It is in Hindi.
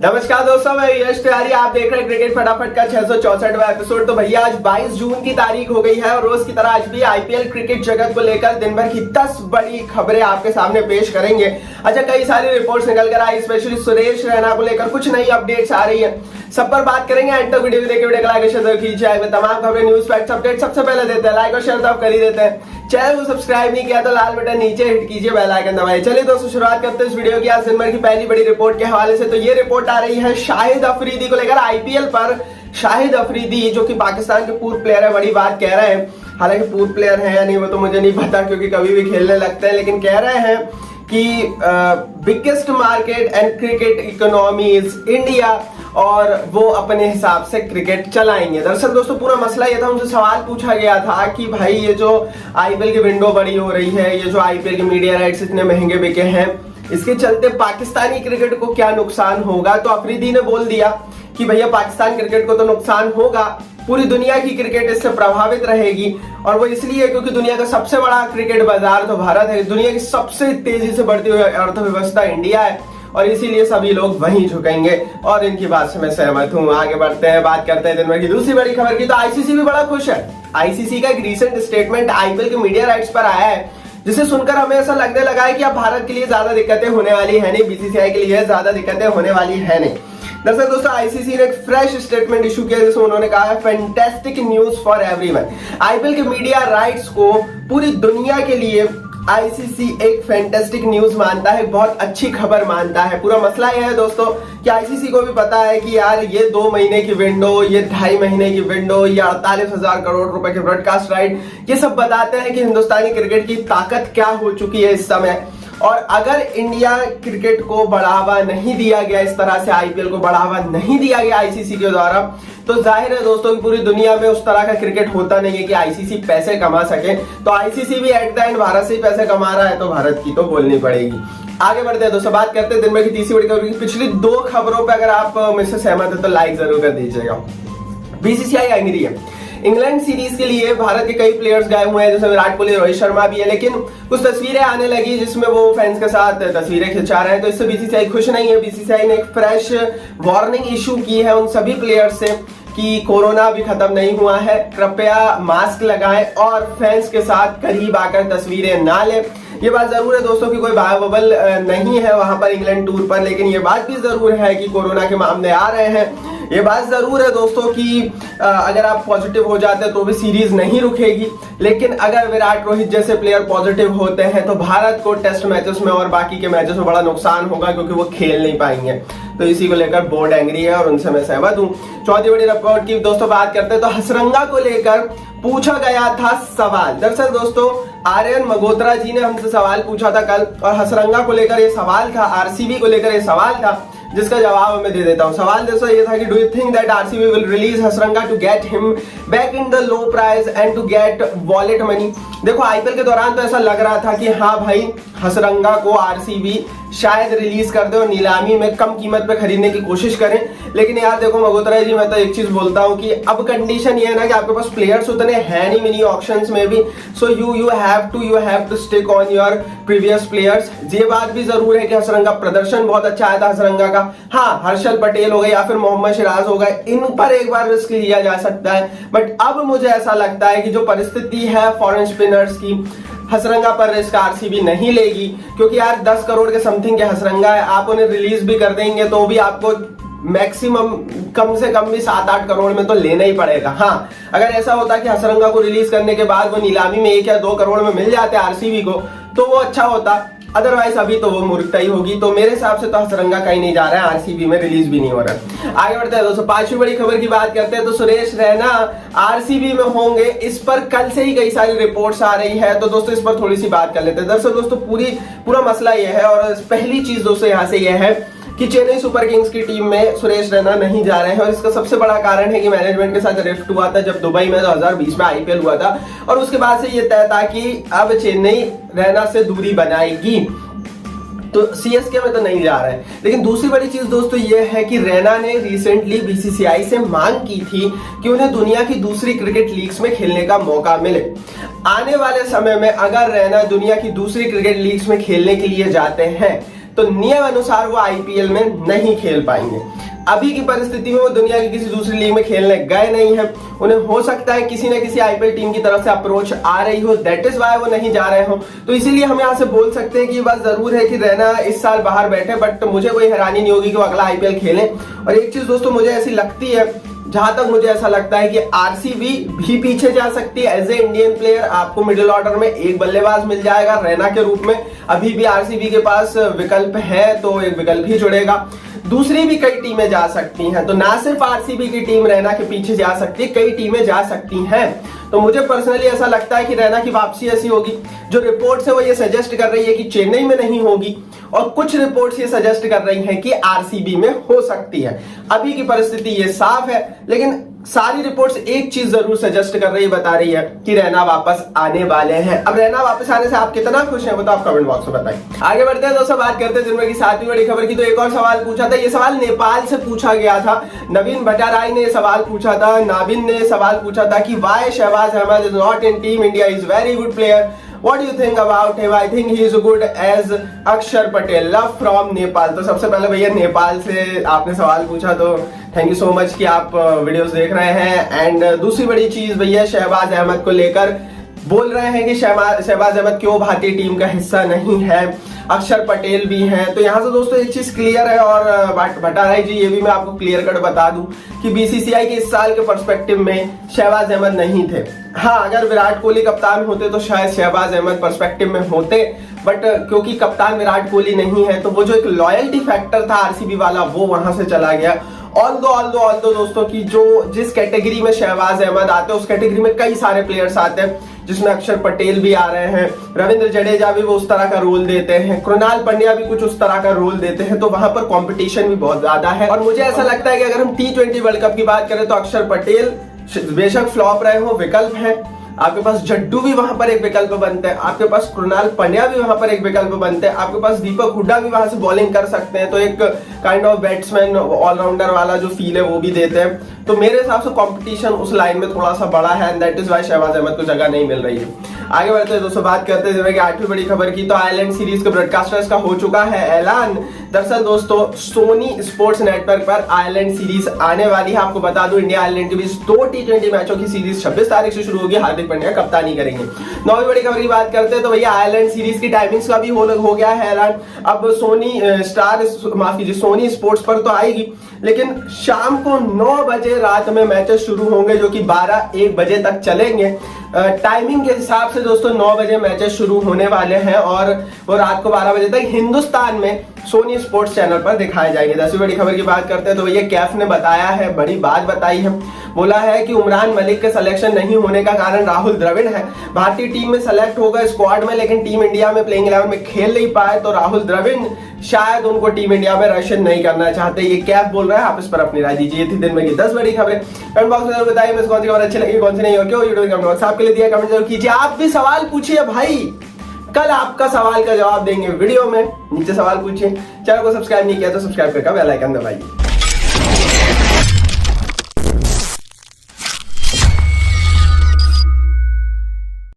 नमस्कार दोस्तों, मैं यश तिवारी। आप देख रहे हैं क्रिकेट फटाफट का 664वां एपिसोड। तो भैया आज 22 जून की तारीख हो गई है और रोज की तरह आज भी आईपीएल क्रिकेट जगत को लेकर दिन भर की 10 बड़ी खबरें आपके सामने पेश करेंगे। अच्छा, कई सारी रिपोर्ट्स निकल कर आई, स्पेशली सुरेश रैना को लेकर कुछ नई अपडेट्स आ रही है, सब पर बात करेंगे। एंड तक वीडियो देखिए, वीडियो को लाइक शेयर कीजिए। में तमाम खबरें, न्यूज, फैक्ट्स, अपडेट सबसे पहले देते हैं। लाइक और शेयर तो आप कर ही देते हैं। चैनल को सब्सक्राइब नहीं किया तो लाल बटन नीचे हिट कीजिए, बेल आइकन दबाइए। चलिए दोस्तों, शुरुआत करते हैं इस वीडियो की आज दिन भर की पहली बड़ी रिपोर्ट के हवाले से। तो ये रिपोर्ट आ रही है शाहिद अफरीदी को लेकर। आईपीएल पर शाहिद अफरीदी जो कि पाकिस्तान के पूर्व प्लेयर है, बड़ी बात कह रहे हैं। हालांकि पूर्व प्लेयर है या नहीं वो तो मुझे नहीं पता, क्योंकि कभी भी खेलने लगते हैं, लेकिन कह रहे हैं कि biggest market and cricket economy is India और वो अपने हिसाब से क्रिकेट चलाएंगे। दरअसल दोस्तों, पूरा मसला ये था, उनसे सवाल पूछा गया था कि भाई ये जो आईपीएल की विंडो बड़ी हो रही है, ये जो आईपीएल के मीडिया राइट्स इतने महंगे बिके हैं, इसके चलते पाकिस्तानी क्रिकेट को क्या नुकसान होगा। तो अफरीदी ने बोल दिया कि भैया पाकिस्तान क्रिकेट को तो नुकसान होगा, पूरी दुनिया की क्रिकेट इससे प्रभावित रहेगी। और वो इसलिए क्योंकि दुनिया का सबसे बड़ा क्रिकेट बाजार तो भारत है, दुनिया की सबसे तेजी से बढ़ती हुई अर्थव्यवस्था इंडिया है, और इसीलिए सभी लोग वहीं झुकेंगे। और इनकी बात से मैं सहमत हूं। आगे बढ़ते हैं, बात करते हैं दिन भर की दूसरी बड़ी खबर की। तो आईसीसी भी बड़ा खुश है। आईसीसी का एक रीसेंट स्टेटमेंट आईपीएल के मीडिया राइट्स पर आया है, जिसे सुनकर हमें ऐसा लगने लगा है कि अब भारत के लिए ज्यादा दिक्कतें होने वाली है नहीं, बीसीसीआई के लिए ज्यादा दिक्कतें होने वाली है नहीं। दरअसल दोस्तों, आईसीसी ने एक फ्रेश स्टेटमेंट इशू किया, जिसमें उन्होंने कहा है fantastic news for everyone. IPL के मीडिया राइट्स को पूरी दुनिया के लिए आईसीसी एक फैंटास्टिक न्यूज मानता है, बहुत अच्छी खबर मानता है। पूरा मसला यह है दोस्तों कि आईसीसी को भी पता है कि यार ये 2 महीने की विंडो, ये 2.5 महीने की विंडो, ये 48,000 करोड़ रुपए के ब्रॉडकास्ट राइट, ये सब बताते हैं कि हिंदुस्तानी क्रिकेट की ताकत क्या हो चुकी है इस समय। और अगर इंडिया क्रिकेट को बढ़ावा नहीं दिया गया, इस तरह से आईपीएल को बढ़ावा नहीं दिया गया आईसीसी के द्वारा, तो जाहिर है दोस्तों कि पूरी दुनिया में उस तरह का क्रिकेट होता नहीं है कि आईसीसी पैसे कमा सके। तो आईसीसी भी एट द एंड भारत से ही पैसे कमा रहा है, तो भारत की तो बोलनी पड़ेगी। आगे बढ़ते हैं दोस्तों, बात करते हैं दिन भर की तीसरी बड़ी खबर की। पिछली 2 खबरों पर अगर आप मुझसे सहमत है तो लाइक जरूर कर दीजिएगा। बीसीसीआई एंग्री है। इंग्लैंड सीरीज के लिए भारत के कई प्लेयर्स गए हुए हैं, जैसे विराट कोहली, रोहित शर्मा भी है, लेकिन कुछ तस्वीरें आने लगी जिसमें वो फैंस के साथ तस्वीरें खिंचा रहे हैं। तो इससे बीसीसीआई खुश नहीं है। बीसीसीआई ने एक फ्रेश वार्निंग इशू की है उन सभी प्लेयर्स से कि कोरोना भी खत्म नहीं हुआ है, कृपया मास्क लगाएं और फैंस के साथ करीब आकर तस्वीरें ना लें। ये बात जरूर है दोस्तों कि कोई बायोबबल नहीं है वहां पर इंग्लैंड टूर पर, लेकिन ये बात भी जरूर है कि कोरोना के मामले आ रहे हैं। ये बात जरूर है दोस्तों कि अगर आप पॉजिटिव हो जाते हैं तो भी सीरीज नहीं रुकेगी, लेकिन अगर विराट, रोहित जैसे प्लेयर पॉजिटिव होते हैं तो भारत को टेस्ट मैचेस में और बाकी के मैचेस में बड़ा नुकसान होगा, क्योंकि वो खेल नहीं पाएंगे। तो इसी को लेकर बोर्ड एंग्री है और उनसे मैं सहमत हूं। चौथी बड़ी रिपोर्ट की दोस्तों बात करते हैं तो हसरंगा को लेकर पूछा गया था सवाल। दरअसल दोस्तों, आर्यन मगोत्रा जी ने हमसे सवाल पूछा था कल, और हसरंगा को लेकर ये सवाल था, आरसीबी को लेकर ये सवाल था, जिसका जवाब मैं दे देता हूं। सवाल जैसा ये था कि do you think that RCB will release Hasaranga to get him back in the low price and to get wallet money. देखो, आईपीएल के दौरान तो ऐसा लग रहा था कि हाँ भाई, हसरंगा को आरसीबी शायद रिलीज कर दे और नीलामी में कम कीमत पे खरीदने की कोशिश करें। लेकिन यार देखो मगोत्रा जी, मैं तो एक चीज बोलता हूं कि अब कंडीशन ये है ना कि आपके पास प्लेयर्स उतने हैं नहीं मिनी ऑक्शंस में भी, so you have to stick on your previous players. ये बात भी जरूर है कि हसरंगा प्रदर्शन बहुत अच्छा आया था हसरंगा का। हाँ, हर्षल पटेल हो गए या फिर मोहम्मद सिराज हो गए, इन पर एक बार रिस्क लिया जा सकता है। बट अब मुझे ऐसा लगता है कि जो परिस्थिति है फॉरेन स्पिनर्स की, हसरंगा पर रिस्क आरसीबी नहीं लेगी, क्योंकि यार 10 करोड़ के समथिंग के हसरंगा है। आप उन्हें रिलीज भी कर देंगे तो भी आपको मैक्सिमम कम से कम भी 7-8 करोड़ में तो लेना ही पड़ेगा। हाँ, अगर ऐसा होता कि हसरंगा को रिलीज करने के बाद वो नीलामी में 1 या 2 करोड़ में मिल जाते आरसीबी को, तो वो अच्छा होता। अदरवाइज अभी तो वो मूर्खता ही होगी। तो मेरे हिसाब से तो हसरंगा कहीं नहीं जा रहा है, आरसीबी में रिलीज भी नहीं हो रहा है। आगे बढ़ते हैं दोस्तों, 5वीं बड़ी खबर की बात करते हैं तो सुरेश रैना आरसीबी में होंगे, इस पर कल से ही कई सारी रिपोर्ट्स आ रही है। तो दोस्तों इस पर थोड़ी सी बात कर लेते हैं। दरअसल दोस्तों पूरा मसला यह है, और पहली चीज दोस्तों यहाँ से यह है कि चेन्नई सुपर किंग्स की टीम में सुरेश रैना नहीं जा रहे हैं, और इसका सबसे बड़ा कारण है कि मैनेजमेंट के साथ रिफ्ट हुआ था जब दुबई में 2020 में आईपीएल हुआ था, और उसके बाद से ये तय था कि अब चेन्नई रैना से दूरी बनाएगी, तो सीएसके में तो नहीं जा रहे हैं। लेकिन दूसरी बड़ी चीज दोस्तों ये है कि रैना ने रिसेंटली बीसीसीआई से मांग की थी कि उन्हें दुनिया की दूसरी क्रिकेट लीग्स में खेलने का मौका मिले। आने वाले समय में अगर रैना दुनिया की दूसरी क्रिकेट लीग्स में खेलने के लिए जाते हैं तो नियम अनुसार वो आईपीएल में नहीं खेल पाएंगे। अभी की परिस्थिति में वो दुनिया की किसी दूसरी लीग में खेलने गए नहीं है। उन्हें हो सकता है किसी न किसी आईपीएल टीम की तरफ से अप्रोच आ रही हो, दैट इज वाई वो नहीं जा रहे हो। तो इसीलिए हम यहाँ से बोल सकते हैं कि ये बात जरूर है कि रैना इस साल बाहर बैठे, बट मुझे कोई हैरानी नहीं होगी कि वो अगला आईपीएल खेलें। और एक चीज दोस्तों मुझे ऐसी लगती है, जहां तक मुझे ऐसा लगता है कि आरसीबी भी पीछे जा सकती है। एज ए इंडियन प्लेयर आपको मिडिल ऑर्डर में एक बल्लेबाज मिल जाएगा रैना के रूप में। अभी भी आरसीबी के पास विकल्प है तो एक विकल्प ही जुड़ेगा। दूसरी भी कई टीमें जा सकती हैं, तो ना सिर्फ आरसीबी की टीम रैना के पीछे जा सकती है, कई टीमें जा सकती हैं। तो मुझे पर्सनली ऐसा लगता है कि रैना की वापसी ऐसी होगी। जो रिपोर्ट्स है वो ये सजेस्ट कर रही है कि चेन्नई में नहीं होगी, और कुछ रिपोर्ट्स ये सजेस्ट कर रही हैं कि आरसीबी में हो सकती है। अभी की परिस्थिति ये साफ है, लेकिन सारी रिपोर्ट्स एक चीज जरूर सजेस्ट कर रही, बता रही है कि रैना वापस आने वाले हैं। अब रैना वापस आने से आप कितना खुश हैं वो तो आप कमेंट बॉक्स में बताएं। आगे बढ़ते हैं दोस्तों, बात करते हैं जिनमें की सातवीं बड़ी खबर की। तो एक और सवाल पूछा था, ये सवाल नेपाल से पूछा गया था। नवीन भट्टाराई ने सवाल पूछा था, नाबिन ने सवाल पूछा था कि why Shahbaz Ahmad is not in team India, is very good player, What do you think about him? I think he is good as अक्षर पटेल, love from नेपाल। तो सबसे पहले भैया नेपाल से आपने सवाल पूछा तो थैंक यू सो मच कि आप वीडियोस देख रहे हैं। एंड दूसरी बड़ी चीज भैया, शहबाज अहमद को लेकर बोल रहे हैं कि शहबाज अहमद क्यों भारतीय टीम का हिस्सा नहीं है, अक्षर पटेल भी हैं। तो यहाँ से दोस्तों एक चीज क्लियर है, और भट्टाराई जी ये भी मैं आपको क्लियर कट बता दूं कि बीसीसीआई के इस साल के पर्सपेक्टिव में शहबाज अहमद नहीं थे। हाँ, अगर विराट कोहली कप्तान होते तो शायद शहबाज अहमद पर्सपेक्टिव में होते, बट क्योंकि कप्तान विराट कोहली नहीं है तो वो जो एक लॉयल्टी फैक्टर था आरसीबी वाला वो वहां से चला गया। ऑल्दो दोस्तों की जिस कैटेगरी में शहबाज अहमद आते हैं उस कैटेगरी में कई सारे प्लेयर्स आते हैं, जिसमें अक्षर पटेल भी आ रहे हैं, रविंद्र जडेजा भी वो उस तरह का रोल देते हैं, कृणाल पंड्या भी कुछ उस तरह का रोल देते हैं। तो वहां पर कंपटीशन भी बहुत ज्यादा है। और मुझे ऐसा लगता है कि अगर हम T20 वर्ल्ड कप की बात करें तो अक्षर पटेल बेशक फ्लॉप रहे हो, विकल्प है। आपके पास जड्डू भी वहां पर एक विकल्प बनते हैं, आपके पास कृणाल पंड्या भी वहां पर एक विकल्प बनते हैं, आपके पास दीपक हुड्डा भी वहां से बॉलिंग कर सकते हैं। तो एक काइंड ऑफ बैट्समैन ऑलराउंडर वाला जो फील है वो भी देते हैं। तो मेरे हिसाब से कंपटीशन उस लाइन में थोड़ा सा बड़ा है, and that is why Shahbaz Ahmad को जगह नहीं मिल रही है। आगे बढ़ते हैं दोस्तों, बात करते हैं कि आठवीं बड़ी खबर की। तो आयरलैंड सीरीज के ब्रॉडकास्टर्स का हो चुका है ऐलान। दरअसल दोस्तों सोनी स्पोर्ट्स नेटवर्क पर आयरलैंड सीरीज आने वाली है। आपको बता दूं इंडिया आयरलैंड के बीच 2 T20 मैचों की सीरीज 26 तारीख से शुरू होगी। हार्दिक पांड्या कप्तानी करेंगे। 9वीं बड़ी खबर की बात करते हैं तो भैया आयरलैंड सीरीज की टाइमिंग्स का भी हो गया है ऐलान। अब सोनी स्पोर्ट्स पर तो आएगी, लेकिन शाम को 9 बजे रात में मैचेस शुरू होंगे जो कि 12-1 बजे तक चलेंगे। टाइमिंग के हिसाब से दोस्तों 9 बजे मैचेस शुरू होने वाले हैं और वो रात को 12 बजे तक हिंदुस्तान में सोनी स्पोर्ट्स चैनल पर दिखाए जाएंगे। 10वीं बड़ी खबर की बात करते हैं तो भैया कैफ ने बताया है, बड़ी बात बताई है। बोला है कि उमरान मलिक के सिलेक्शन नहीं होने का कारण राहुल द्रविड़ है। भारतीय टीम में सेलेक्ट होगा स्क्वाड में, लेकिन टीम इंडिया में प्लेइंग 11 में खेल नहीं पाए, तो राहुल द्रविड़ शायद उनको टीम इंडिया में रशियन नहीं करना चाहते। ये कैफ बोल रहा है, आप इस पर अपनी राय दीजिए। थी दिन में की 10 बड़ी खबरें। कमेंट बॉक्स में बताइए कौन सी खबर अच्छी लगी, कौन सी नहीं, और क्यों यूट्यूब कमेंट बॉक्स आपके लिए दिया, कमेंट जरूर कीजिए। आप भी सवाल पूछिए भाई, कल आपका सवाल का जवाब देंगे वीडियो में। नीचे सवाल पूछिए। चैनल को सब्सक्राइब नहीं किया तो सब्सक्राइब करके बेल आइकन दबाइए।